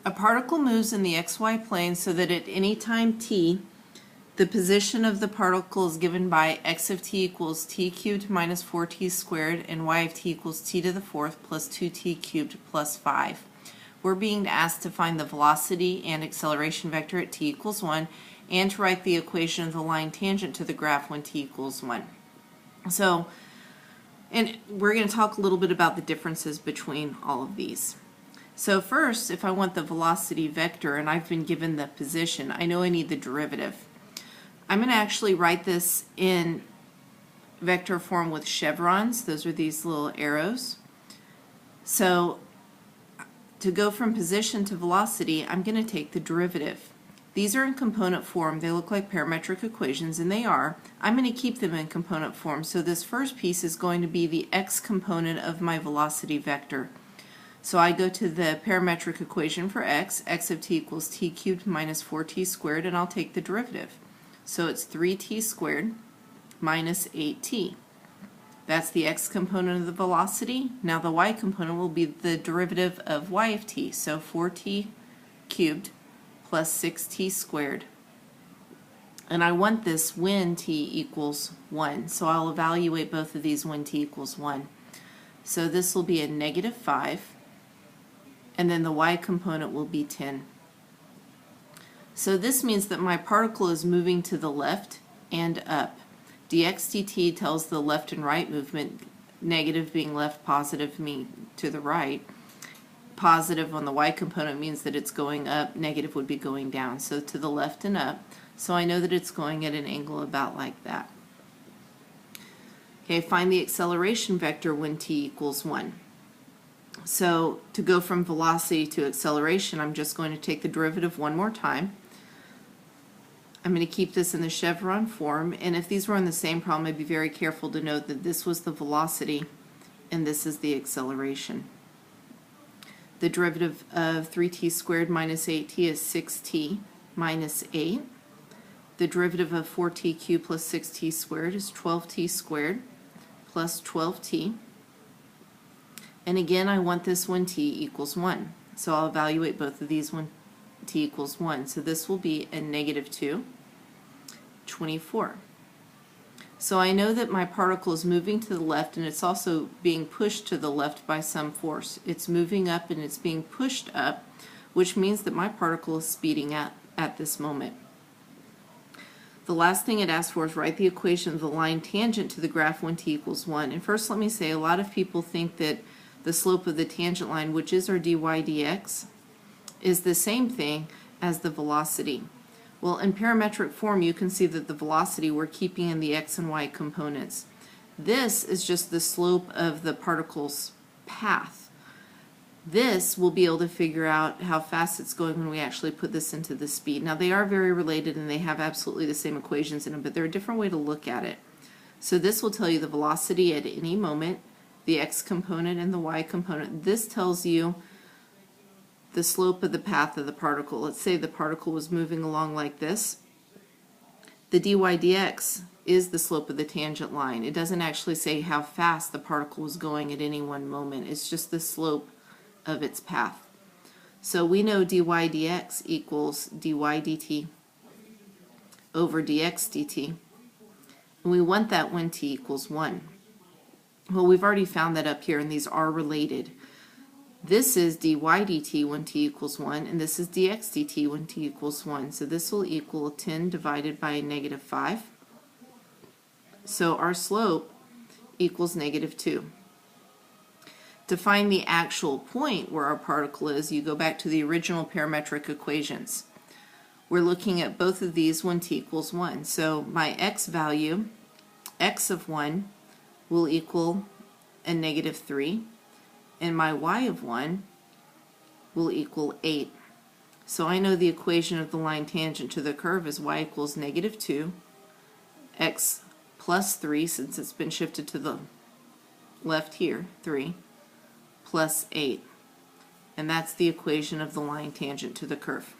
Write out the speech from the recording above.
A particle moves in the xy plane so that at any time t, the position of the particle is given by x of t equals t cubed minus 4t squared and y of t equals t to the fourth plus 2t cubed plus 5. We're being asked to find the velocity and acceleration vector at t equals 1 and to write the equation of the line tangent to the graph when t equals 1. So, and we're going to talk a little bit about the differences between all of these. So first, if I want the velocity vector and I've been given the position, I know I need the derivative. I'm going to actually write this in vector form with chevrons. Those are these little arrows. So to go from position to velocity, I'm going to take the derivative. These are in component form. They look like parametric equations, and they are. I'm going to keep them in component form. So this first piece is going to be the x component of my velocity vector. So I go to the parametric equation for x of t equals t cubed minus 4t squared, and I'll take the derivative. So it's 3t squared minus 8t. That's the x component of the velocity. Now the y component will be the derivative of y of t. So 4t cubed plus 6t squared. And I want this when t equals 1. So I'll evaluate both of these when t equals 1. So this will be a negative 5. And then the y component will be 10. So this means that my particle is moving to the left and up. dx dt tells the left and right movement, negative being left, positive mean to the right. Positive on the y component means that it's going up, negative would be going down, so to the left and up. So I know that it's going at an angle about like that. Okay, find the acceleration vector when t equals 1. So to go from velocity to acceleration, I'm just going to take the derivative one more time. I'm going to keep this in the chevron form, and if these were on the same problem, I'd be very careful to note that this was the velocity and this is the acceleration. The derivative of 3t squared minus 8t is 6t minus 8. The derivative of 4t cubed plus 6t squared is 12t squared plus 12t. And again, I want this when t equals 1. So I'll evaluate both of these when t equals 1. So this will be a negative 2, 24. So I know that my particle is moving to the left, and it's also being pushed to the left by some force. It's moving up and it's being pushed up, which means that my particle is speeding up at this moment. The last thing it asks for is write the equation of the line tangent to the graph when t equals 1. And first let me say, a lot of people think that the slope of the tangent line, which is our dy dx, is the same thing as the velocity. Well, in parametric form, you can see that the velocity we're keeping in the x and y components. This is just the slope of the particle's path. This we'll be able to figure out how fast it's going when we actually put this into the speed. Now, they are very related and they have absolutely the same equations in them, but they're a different way to look at it. So this will tell you the velocity at any moment, the x component and the y component. This tells you the slope of the path of the particle. Let's say the particle was moving along like this. The dy dx is the slope of the tangent line. It doesn't actually say how fast the particle was going at any one moment. It's just the slope of its path. So we know dy dx equals dy dt over dx dt. And we want that when t equals 1. Well, we've already found that up here, and these are related. This is dy dt when t equals 1, and this is dx dt when t equals 1. So this will equal 10 divided by negative 5. So our slope equals negative 2. To find the actual point where our particle is, you go back to the original parametric equations. We're looking at both of these when t equals 1. So my x value, x of 1, will equal a negative 3, and my y of 1 will equal 8. So I know the equation of the line tangent to the curve is y equals negative 2, x plus 3, since it's been shifted to the left here, 3, plus 8. And that's the equation of the line tangent to the curve.